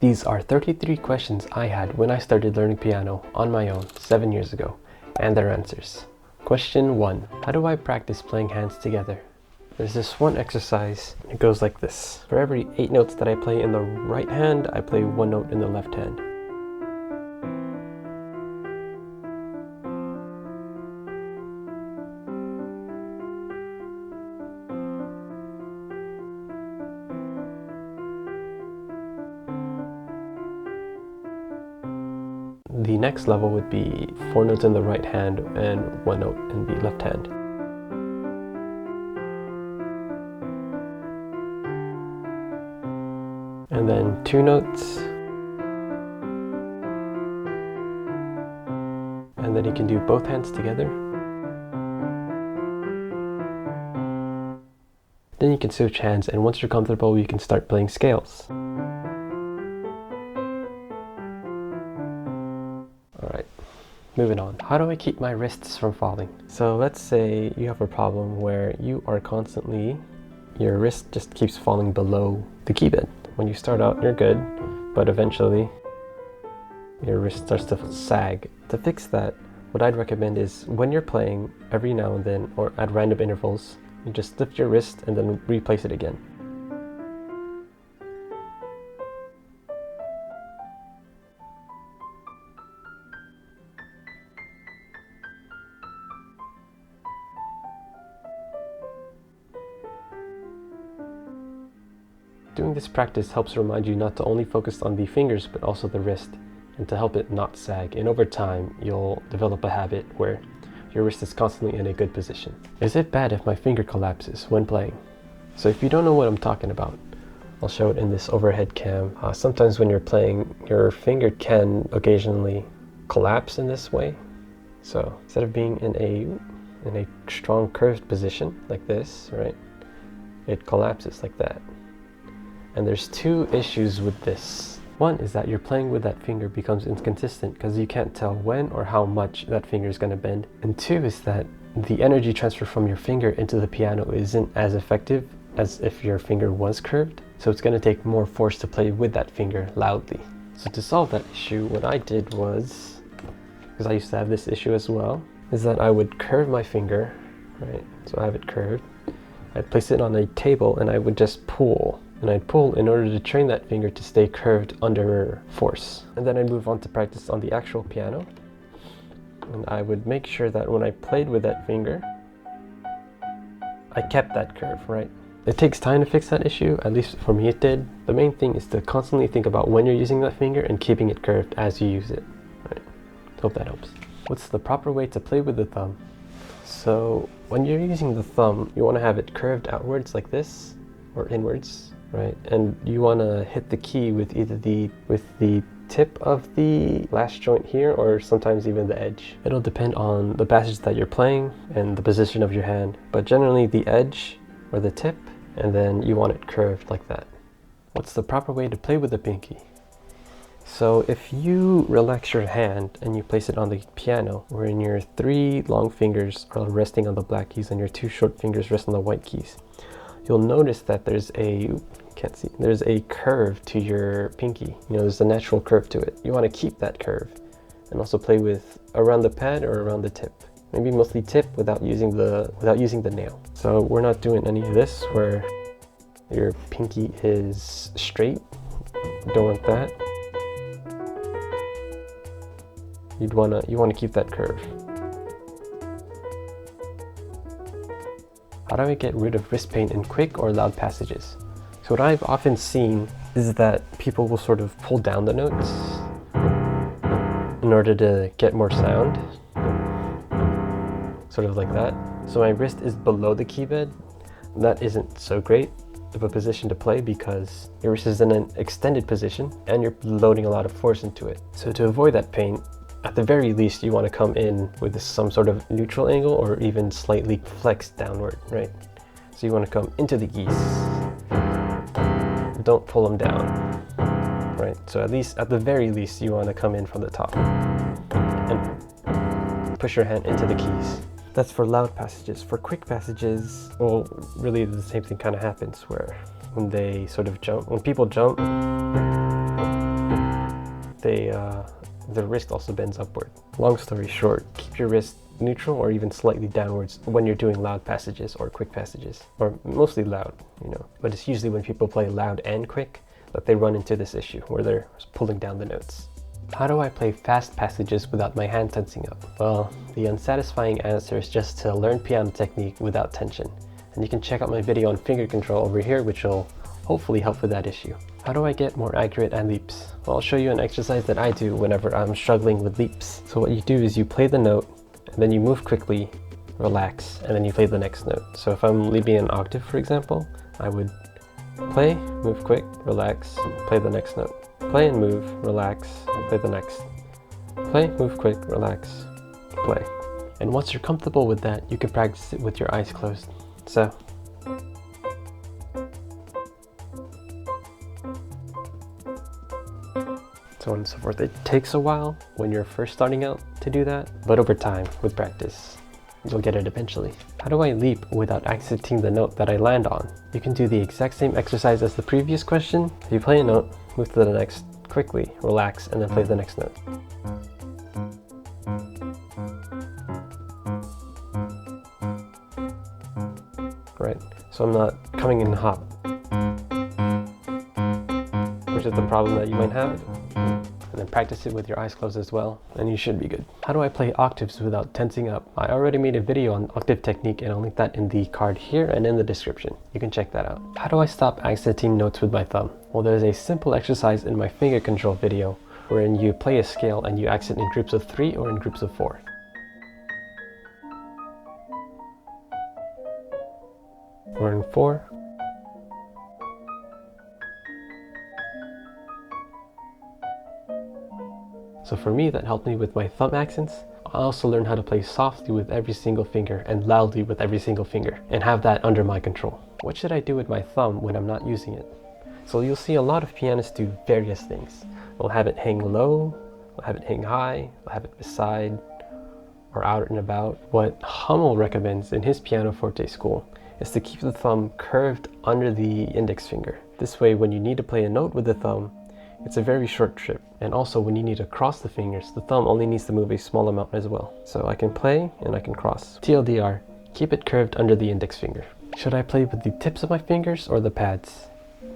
These are 33 questions I had when I started learning piano on my own 7 years ago, and their answers. Question 1. How do I practice playing hands together? There's this one exercise. It goes like this. For every 8 notes that I play in the right hand, I play 1 note in the left hand. The next level would be 4 notes in the right hand and 1 note in the left hand. And then 2 notes. And then you can do both hands together. Then you can switch hands, and once you're comfortable, you can start playing scales. Alright, moving on. How do I keep my wrists from falling? So let's say you have a problem where you are constantly, your wrist just keeps falling below the key bed. When you start out, you're good, but eventually your wrist starts to sag. To fix that, what I'd recommend is when you're playing, every now and then or at random intervals, you just lift your wrist and then replace it again. Doing this practice helps remind you not to only focus on the fingers but also the wrist, and to help it not sag, and over time you'll develop a habit where your wrist is constantly in a good position. Is it bad if my finger collapses when playing? So if you don't know what I'm talking about, I'll show it in this overhead cam. Sometimes when you're playing, your finger can occasionally collapse in this way. So instead of being in a strong curved position like this, right, it collapses like that. And there's 2 issues with this. One is that your playing with that finger becomes inconsistent because you can't tell when or how much that finger is going to bend. And 2 is that the energy transfer from your finger into the piano isn't as effective as if your finger was curved. So it's going to take more force to play with that finger loudly. So to solve that issue, what I did was, because I used to have this issue as well, is that I would curve my finger, right? So I have it curved. I'd place it on a table and I would just pull. And I'd pull in order to train that finger to stay curved under force. And then I'd move on to practice on the actual piano. And I would make sure that when I played with that finger, I kept that curve, right? It takes time to fix that issue, at least for me it did. The main thing is to constantly think about when you're using that finger and keeping it curved as you use it, right? Hope that helps. What's the proper way to play with the thumb? So when you're using the thumb, you want to have it curved outwards like this, or inwards. Right, and you want to hit the key with either the tip of the last joint here, or sometimes even the edge. It'll depend on the passage that you're playing and the position of your hand, but generally the edge or the tip, and then you want it curved like that. What's the proper way to play with the pinky? So if you relax your hand and you place it on the piano, wherein your 3 long fingers are resting on the black keys and your 2 short fingers rest on the white keys, you'll notice that there's a curve to your pinky. You know, there's a natural curve to it. You want to keep that curve and also play with around the pad or around the tip. Maybe mostly tip without using the nail. So we're not doing any of this where your pinky is straight. You don't want that. You want to keep that curve. How do I get rid of wrist pain in quick or loud passages? So what I've often seen is that people will sort of pull down the notes in order to get more sound, sort of like that. So my wrist is below the key bed. That isn't so great of a position to play because your wrist is in an extended position and you're loading a lot of force into it. So to avoid that pain, at the very least, you want to come in with some sort of neutral angle or even slightly flexed downward, right? So you want to come into the keys. Don't pull them down, right? So at the very least, you want to come in from the top and push your hand into the keys. That's for loud passages. For quick passages, well, really the same thing kind of happens where when they sort of jump, when people jump, the wrist also bends upward. Long story short, keep your wrist neutral or even slightly downwards when you're doing loud passages or quick passages, or mostly loud, you know. But it's usually when people play loud and quick that they run into this issue where they're pulling down the notes. How do I play fast passages without my hand tensing up? Well, the unsatisfying answer is just to learn piano technique without tension. And you can check out my video on finger control over here, which will hopefully help with that issue. How do I get more accurate at leaps? Well, I'll show you an exercise that I do whenever I'm struggling with leaps. So what you do is you play the note, and then you move quickly, relax, and then you play the next note. So if I'm leaving an octave, for example, I would play, move quick, relax, play the next note. Play and move, relax, play the next. Play, move quick, relax, play. And once you're comfortable with that, you can practice it with your eyes closed. So on and so forth. It takes a while when you're first starting out to do that, but over time, with practice, you'll get it eventually. How do I leap without accenting the note that I land on? You can do the exact same exercise as the previous question. You play a note, move to the next, quickly, relax, and then play the next note. Right, so I'm not coming in hot, which is the problem that you might have. And then practice it with your eyes closed as well, and you should be good. How do I play octaves without tensing up? I already made a video on octave technique, and I'll link that in the card here and in the description. You can check that out. How do I stop accenting notes with my thumb? Well, there's a simple exercise in my finger control video wherein you play a scale and you accent in groups of 3 or in groups of 4. Or in 4. So for me, that helped me with my thumb accents. I also learned how to play softly with every single finger and loudly with every single finger and have that under my control. What should I do with my thumb when I'm not using it? So you'll see a lot of pianists do various things. They'll have it hang low, they'll have it hang high, they'll have it beside or out and about. What Hummel recommends in his pianoforte school is to keep the thumb curved under the index finger. This way, when you need to play a note with the thumb, it's a very short trip. And also when you need to cross the fingers, the thumb only needs to move a small amount as well. So I can play and I can cross. TLDR, keep it curved under the index finger. Should I play with the tips of my fingers or the pads?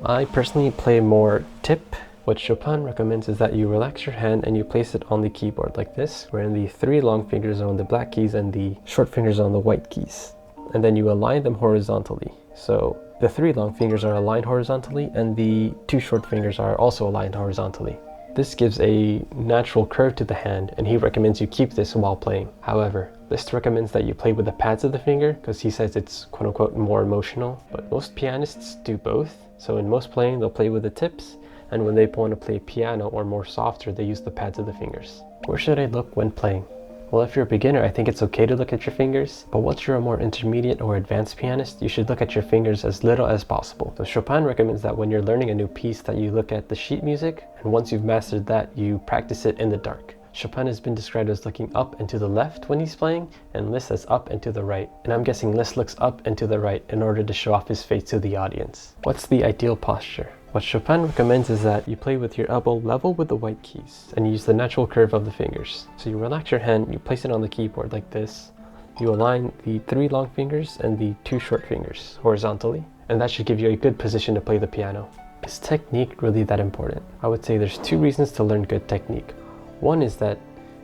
I personally play more tip. What Chopin recommends is that you relax your hand and you place it on the keyboard like this, wherein the 3 long fingers are on the black keys and the short fingers are on the white keys. And then you align them horizontally. So the 3 long fingers are aligned horizontally and the 2 short fingers are also aligned horizontally. This gives a natural curve to the hand, and he recommends you keep this while playing. However, Liszt recommends that you play with the pads of the finger because he says it's quote-unquote more emotional, but most pianists do both. So in most playing, they'll play with the tips, and when they want to play piano or more softer, they use the pads of the fingers. Where should I look when playing? Well, if you're a beginner, I think it's okay to look at your fingers, but once you're a more intermediate or advanced pianist, you should look at your fingers as little as possible. So Chopin recommends that when you're learning a new piece that you look at the sheet music, and once you've mastered that, you practice it in the dark. Chopin has been described as looking up and to the left when he's playing, and Liszt as up and to the right. And I'm guessing Liszt looks up and to the right in order to show off his face to the audience. What's the ideal posture? What Chopin recommends is that you play with your elbow level with the white keys and use the natural curve of the fingers. So you relax your hand, you place it on the keyboard like this. You align the 3 long fingers and the 2 short fingers horizontally, and that should give you a good position to play the piano. Is technique really that important? I would say there's 2 reasons to learn good technique. One is that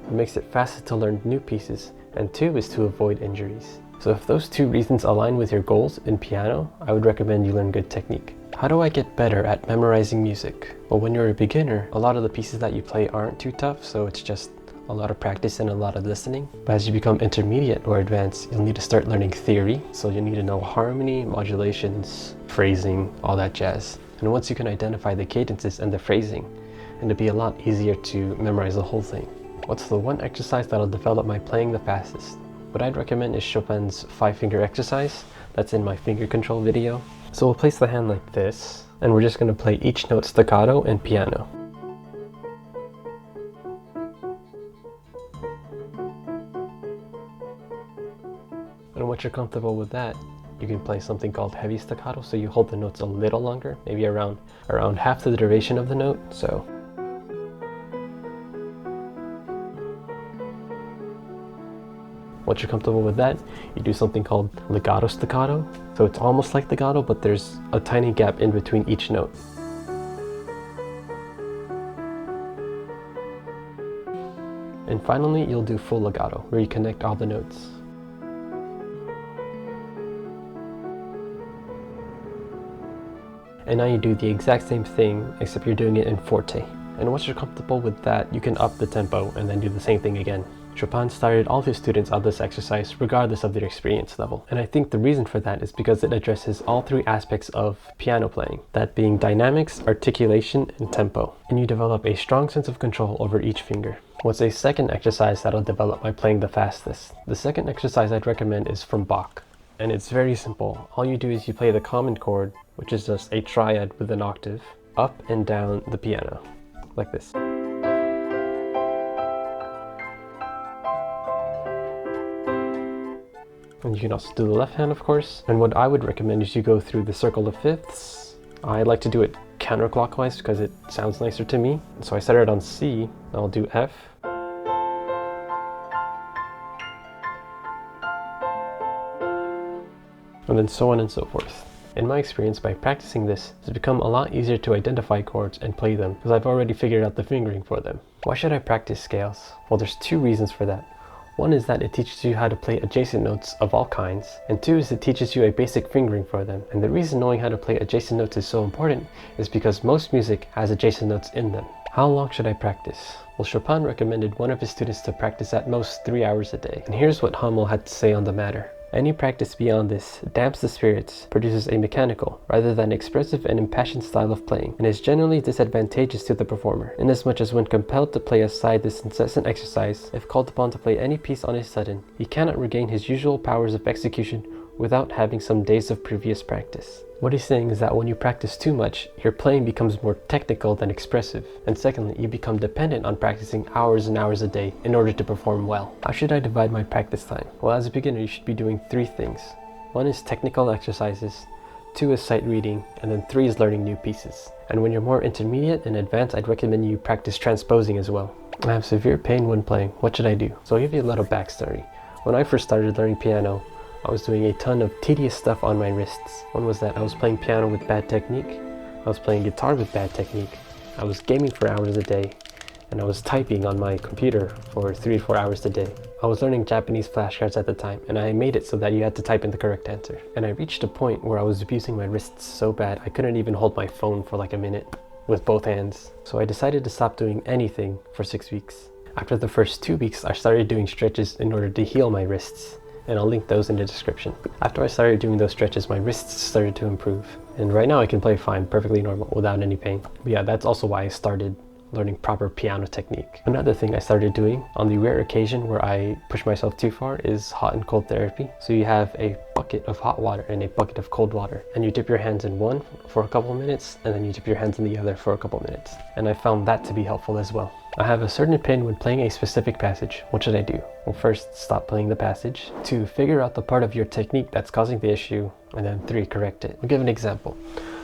it makes it faster to learn new pieces, and 2 is to avoid injuries. So if those 2 reasons align with your goals in piano, I would recommend you learn good technique. How do I get better at memorizing music? Well, when you're a beginner, a lot of the pieces that you play aren't too tough, so it's just a lot of practice and a lot of listening. But as you become intermediate or advanced, you'll need to start learning theory. So you'll need to know harmony, modulations, phrasing, all that jazz. And once you can identify the cadences and the phrasing, it'll be a lot easier to memorize the whole thing. What's the one exercise that'll develop my playing the fastest? What I'd recommend is Chopin's 5-finger exercise. That's in my finger control video. So we'll place the hand like this, and we're just going to play each note staccato and piano. And once you're comfortable with that, you can play something called heavy staccato, so you hold the notes a little longer, maybe around half the duration of the note. So Once you're comfortable with that, you do something called legato staccato. So it's almost like legato, but there's a tiny gap in between each note. And finally, you'll do full legato, where you connect all the notes. And now you do the exact same thing, except you're doing it in forte. And once you're comfortable with that, you can up the tempo and then do the same thing again. Chopin started all his students on this exercise regardless of their experience level. And I think the reason for that is because it addresses all three aspects of piano playing, that being dynamics, articulation, and tempo. And you develop a strong sense of control over each finger. What's a second exercise that'll develop by playing the fastest? The second exercise I'd recommend is from Bach. And it's very simple. All you do is you play the common chord, which is just a triad with an octave, up and down the piano, like this. And you can also do the left hand, of course. And what I would recommend is you go through the circle of fifths. I like to do it counterclockwise because it sounds nicer to me. So I started on C, I'll do F. And then so on and so forth. In my experience, by practicing this, it's become a lot easier to identify chords and play them because I've already figured out the fingering for them. Why should I practice scales? Well, there's two reasons for that. One is that it teaches you how to play adjacent notes of all kinds, and two is it teaches you a basic fingering for them. And the reason knowing how to play adjacent notes is so important is because most music has adjacent notes in them. How long should I practice? Well, Chopin recommended one of his students to practice at most 3 hours a day. And here's what Hummel had to say on the matter. Any practice beyond this damps the spirits, produces a mechanical rather than expressive and impassioned style of playing, and is generally disadvantageous to the performer, inasmuch as when compelled to play aside this incessant exercise, if called upon to play any piece on a sudden, he cannot regain his usual powers of execution without having some days of previous practice. What he's saying is that when you practice too much, your playing becomes more technical than expressive. And secondly, you become dependent on practicing hours and hours a day in order to perform well. How should I divide my practice time? Well, as a beginner, you should be doing 3 things. 1 is technical exercises, 2 is sight reading, and then 3 is learning new pieces. And when you're more intermediate and advanced, I'd recommend you practice transposing as well. I have severe pain when playing. What should I do? So I'll give you a little backstory. When I first started learning piano, I was doing a ton of tedious stuff on my wrists. One was that I was playing piano with bad technique, I was playing guitar with bad technique, I was gaming for hours a day, and I was typing on my computer for 3 to 4 hours a day. I was learning Japanese flashcards at the time, and I made it so that you had to type in the correct answer. And I reached a point where I was abusing my wrists so bad I couldn't even hold my phone for like a minute with both hands. So I decided to stop doing anything for 6 weeks. After the first 2 weeks, I started doing stretches in order to heal my wrists, and I'll link those in the description. After I started doing those stretches, my wrists started to improve. And right now I can play fine, perfectly normal, without any pain. But yeah, that's also why I started learning proper piano technique. Another thing I started doing on the rare occasion where I push myself too far is hot and cold therapy. So you have a bucket of hot water and a bucket of cold water, and you dip your hands in one for a couple minutes, and then you dip your hands in the other for a couple minutes. And I found that to be helpful as well. I have a certain opinion when playing a specific passage. What should I do? Well, first, stop playing the passage. 2, figure out the part of your technique that's causing the issue. And then 3, correct it. I'll give an example.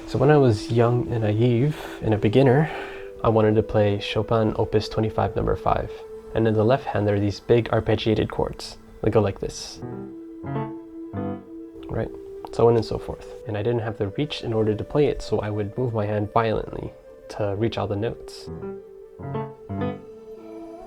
So when I was young and naive and a beginner, I wanted to play Chopin Opus 25 number 5. And in the left hand, there are these big arpeggiated chords. They go like this. Right? So on and so forth. And I didn't have the reach in order to play it, so I would move my hand violently to reach all the notes.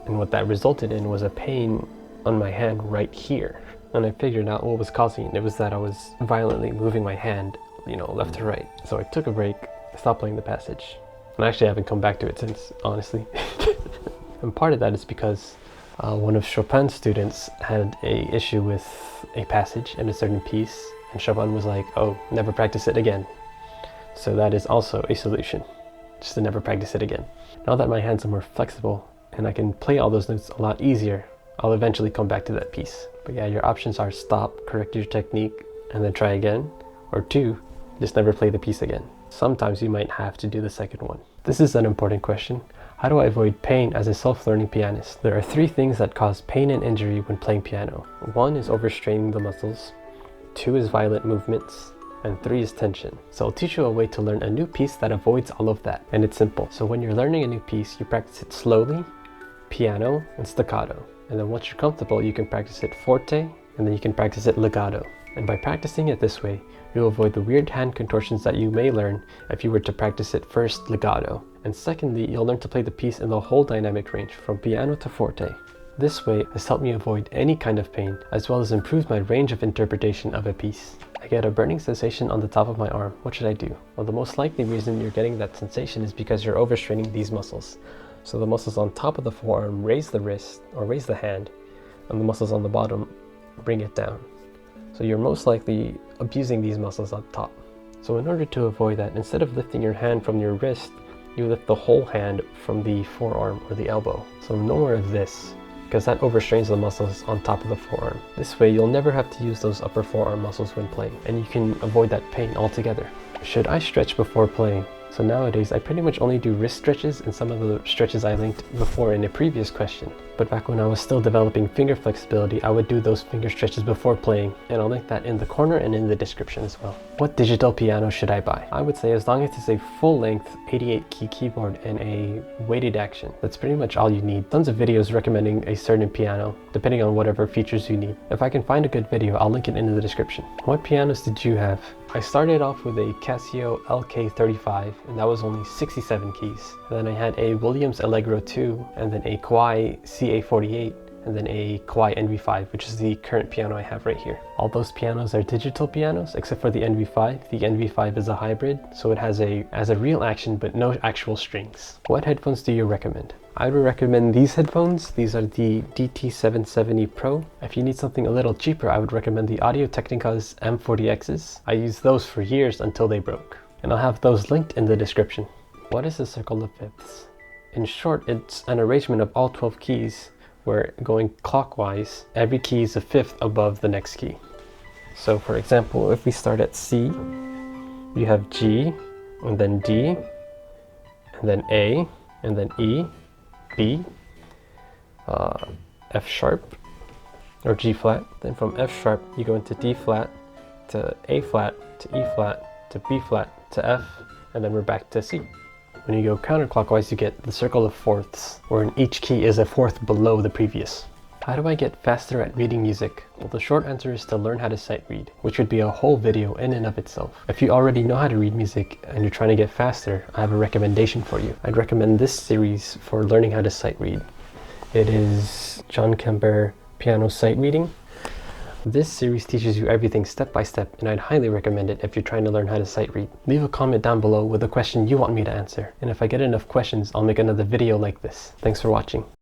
And what that resulted in was a pain on my hand right here. And I figured out what was causing it. It was that I was violently moving my hand, left to right. So I took a break, stopped playing the passage. And I actually haven't come back to it since, honestly. And part of that is because one of Chopin's students had an issue with a passage in a certain piece. And Chopin was like, oh, never practice it again. So that is also a solution, just to never practice it again. Now that my hands are more flexible, and I can play all those notes a lot easier, I'll eventually come back to that piece. But yeah, your options are stop, correct your technique, and then try again. Or 2, just never play the piece again. Sometimes you might have to do the second one. This is an important question. How do I avoid pain as a self-learning pianist? There are 3 things that cause pain and injury when playing piano. 1 is overstraining the muscles, 2 is violent movements, and 3 is tension. So I'll teach you a way to learn a new piece that avoids all of that. And it's simple. So when you're learning a new piece, you practice it slowly, piano, and staccato. And then once you're comfortable, you can practice it forte, and then you can practice it legato. And by practicing it this way, you'll avoid the weird hand contortions that you may learn if you were to practice it first legato. And secondly, you'll learn to play the piece in the whole dynamic range, from piano to forte. This way has helped me avoid any kind of pain, as well as improve my range of interpretation of a piece. I get a burning sensation on the top of my arm. What should I do? Well, the most likely reason you're getting that sensation is because you're overstraining these muscles. So the muscles on top of the forearm raise the wrist, or raise the hand, and the muscles on the bottom bring it down. So you're most likely abusing these muscles up top. So in order to avoid that, instead of lifting your hand from your wrist, you lift the whole hand from the forearm or the elbow. So no more of this, because that overstrains the muscles on top of the forearm. This way you'll never have to use those upper forearm muscles when playing, and you can avoid that pain altogether. Should I stretch before playing? So nowadays I pretty much only do wrist stretches and some of the stretches I linked before in a previous question. But back when I was still developing finger flexibility, I would do those finger stretches before playing, and I'll link that in the corner and in the description as well. What digital piano should I buy? I would say as long as it's a full-length 88-key keyboard and a weighted action, that's pretty much all you need. Tons of videos recommending a certain piano, depending on whatever features you need. If I can find a good video, I'll link it in the description. What pianos did you have? I started off with a Casio LK35, and that was only 67 keys. And then I had a Williams Allegro 2, and then a Kawai CA48, and then a Kawai NV5, which is the current piano I have right here. All those pianos are digital pianos, except for the NV5. The NV5 is a hybrid, so it has a real action but no actual strings. What headphones do you recommend? I would recommend these headphones. These are the DT770 Pro. If you need something a little cheaper, I would recommend the Audio-Technica's M40Xs. I used those for years until they broke, and I'll have those linked in the description. What is a circle of fifths? In short, it's an arrangement of all 12 keys where, going clockwise, every key is a fifth above the next key. So for example, if we start at C, you have G, and then D, and then A, and then E, B, F sharp, or G flat. Then from F sharp, you go into D flat, to A flat, to E flat, to B flat, to F, and then we're back to C. When you go counterclockwise, you get the circle of fourths, wherein each key is a fourth below the previous. How do I get faster at reading music? Well, the short answer is to learn how to sight read, which would be a whole video in and of itself. If you already know how to read music and you're trying to get faster, I have a recommendation for you. I'd recommend this series for learning how to sight read. It is John Kemper Piano Sight Reading. This series teaches you everything step by step, and I'd highly recommend it if you're trying to learn how to sight read. Leave a comment down below with a question you want me to answer, and if I get enough questions, I'll make another video like this. Thanks for watching.